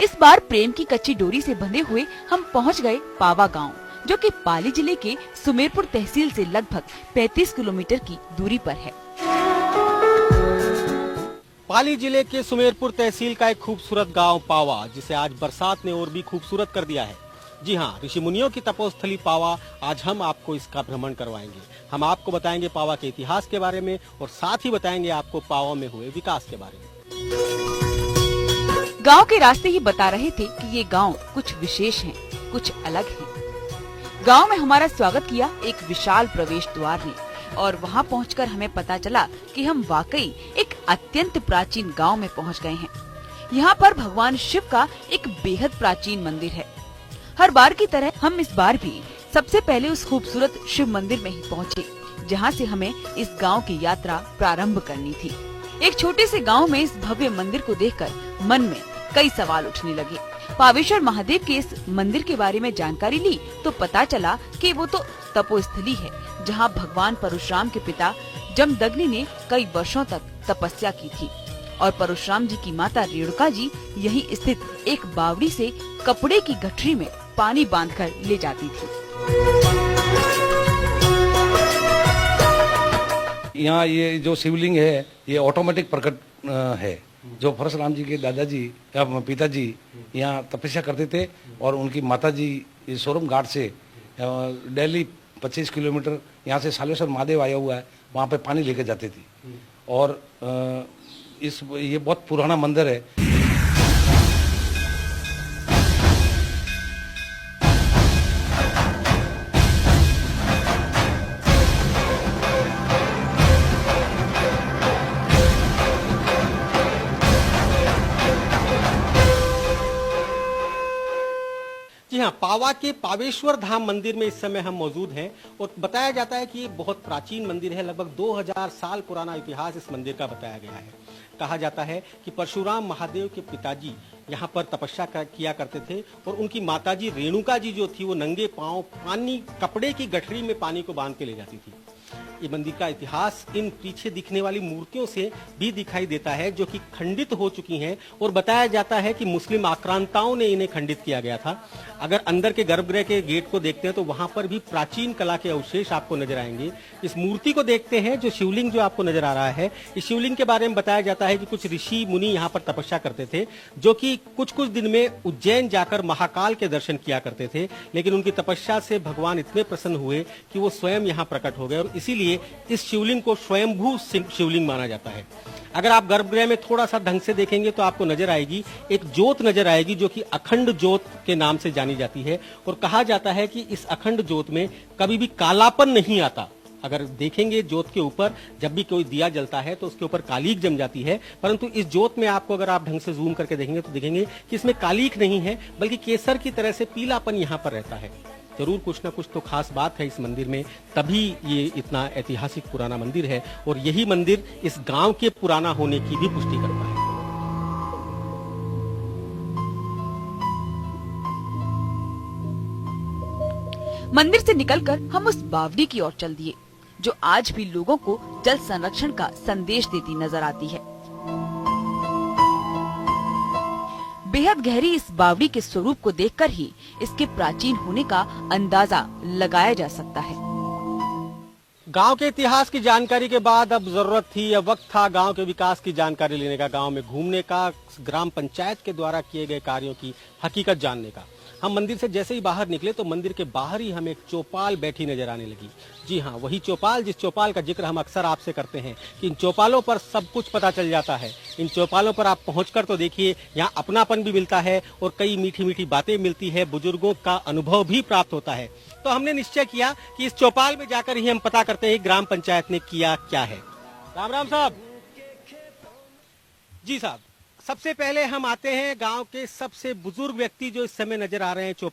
इस बार प्रेम की कच्ची डोरी से बंधे हुए हम पहुंच गए पावा गांव, जो कि पाली जिले के सुमेरपुर तहसील से लगभग 35 किलोमीटर की दूरी पर है। पाली जिले के सुमेरपुर तहसील का एक खूबसूरत गांव पावा, जिसे आज बरसात ने और भी खूबसूरत कर दिया है। जी हाँ, ऋषि मुनियों की तपोस्थली पावा। आज हम आपको इसका भ्रमण करवाएंगे। हम आपको बताएंगे पावा के इतिहास के बारे में और साथ ही बताएंगे आपको पावा में हुए विकास के बारे में। गांव के रास्ते ही बता रहे थे कि ये गांव कुछ विशेष है, कुछ अलग है। गांव में हमारा स्वागत किया एक विशाल प्रवेश द्वार ने और वहां पहुंचकर हमें पता चला कि हम वाकई एक अत्यंत प्राचीन गांव में पहुंच गए हैं। यहाँ पर भगवान शिव का एक बेहद प्राचीन मंदिर है। हर बार की तरह हम इस बार भी सबसे पहले उस खूबसूरत शिव मंदिर में ही पहुँचे, जहाँ से हमें इस गांव की यात्रा प्रारंभ करनी थी। एक छोटे से गांव में इस भव्य मंदिर को देखकर मन में कई सवाल उठने लगे। पावेश्वर महादेव के इस मंदिर के बारे में जानकारी ली तो पता चला कि वो तो तपोस्थली है, जहां भगवान परशुराम के पिता जमदग्नि ने कई वर्षों तक तपस्या की थी और परशुराम जी की माता रेणुका जी यहीं स्थित एक बावड़ी से कपड़े की गठरी में पानी बांधकर ले जाती थी। यहाँ ये जो शिवलिंग है ये ऑटोमेटिक प्रकट है। जो परशुराम जी के दादाजी या पिताजी यहाँ तपस्या करते थे और उनकी माताजी सोरम घाट से डेली 25 किलोमीटर यहाँ से सालेश्वर महादेव आया हुआ है, वहाँ पे पानी लेके जाते थे। और ये बहुत पुराना मंदिर है। जी हाँ, पावा के पावेश्वर धाम मंदिर में इस समय हम मौजूद हैं और बताया जाता है कि ये बहुत प्राचीन मंदिर है। लगभग 2000 साल पुराना इतिहास इस मंदिर का बताया गया है। कहा जाता है कि परशुराम महादेव के पिताजी यहाँ पर तपस्या किया करते थे और उनकी माताजी रेणुका जी जो थी वो नंगे पांव कपड़े की गठरी में पानी को बांध के ले जाती थी। ये मंदिर का इतिहास इन पीछे दिखने वाली मूर्तियों से भी दिखाई देता है, जो कि खंडित हो चुकी हैं और बताया जाता है कि मुस्लिम आक्रांताओं ने इन्हें खंडित किया गया था। अगर अंदर के गर्भगृह के गेट को देखते हैं तो वहां पर भी प्राचीन कला के अवशेष आपको नजर आएंगे। इस मूर्ति को देखते हैं, जो शिवलिंग जो आपको नजर आ रहा है, इस शिवलिंग के बारे में बताया जाता है कि कुछ ऋषि मुनि यहाँ पर तपस्या करते थे, जो कि कुछ दिन में उज्जैन जाकर महाकाल के दर्शन किया करते थे। लेकिन उनकी तपस्या से भगवान इतने प्रसन्न हुए कि वो स्वयं यहाँ प्रकट हो गए और इसीलिए इस शिवलिंग को स्वयंभू शिवलिंग माना जाता है। अगर आप गर्भगृह में थोड़ा सा ढंग से देखेंगे तो आपको नजर आएगी एक ज्योत नजर आएगी, जो कि अखंड ज्योत के नाम से जानी जाती है। और कहा जाता है कि इस अखंड ज्योत में कभी भी कालापन नहीं आता। अगर देखेंगे ज्योत के ऊपर जब भी कोई दिया जलता है तो उसके ऊपर कालीक जम जाती है, परंतु इस ज्योत में आपको अगर आप ढंग से जूम करके देखेंगे तो देखेंगे कि इसमें कालीक नहीं है, बल्कि केसर की तरह से पीलापन यहाँ पर रहता है। जरूर कुछ ना कुछ तो खास बात है इस मंदिर में, तभी ये इतना ऐतिहासिक पुराना मंदिर है और यही मंदिर इस गांव के पुराना होने की भी पुष्टि करता है। मंदिर से निकलकर हम उस बावड़ी की ओर चल दिए, जो आज भी लोगों को जल संरक्षण का संदेश देती नजर आती है। बेहद गहरी इस बावड़ी के स्वरूप को देखकर ही इसके प्राचीन होने का अंदाजा लगाया जा सकता है। गांव के इतिहास की जानकारी के बाद अब जरूरत थी, अब वक्त था गांव के विकास की जानकारी लेने का, गांव में घूमने का, ग्राम पंचायत के द्वारा किए गए कार्यों की हकीकत जानने का। हम मंदिर से जैसे ही बाहर निकले तो मंदिर के बाहर ही हमें एक चौपाल बैठी नजर आने लगी। जी हाँ, वही चौपाल, जिस चौपाल का जिक्र हम अक्सर आपसे करते हैं कि इन चौपालों पर सब कुछ पता चल जाता है। इन चौपालों पर आप पहुंचकर तो देखिए, यहाँ अपनापन भी मिलता है और कई मीठी मीठी बातें मिलती है, बुजुर्गों का अनुभव भी प्राप्त होता है। तो हमने निश्चय किया कि इस चौपाल में जाकर ही हम पता करते हैं ग्राम पंचायत ने किया क्या है। राम राम साहब। जी साहब, सबसे पहले हम आते हैं गांव के सबसे बुजुर्ग व्यक्ति जो इस समय नजर आ रहे हैं चौपाल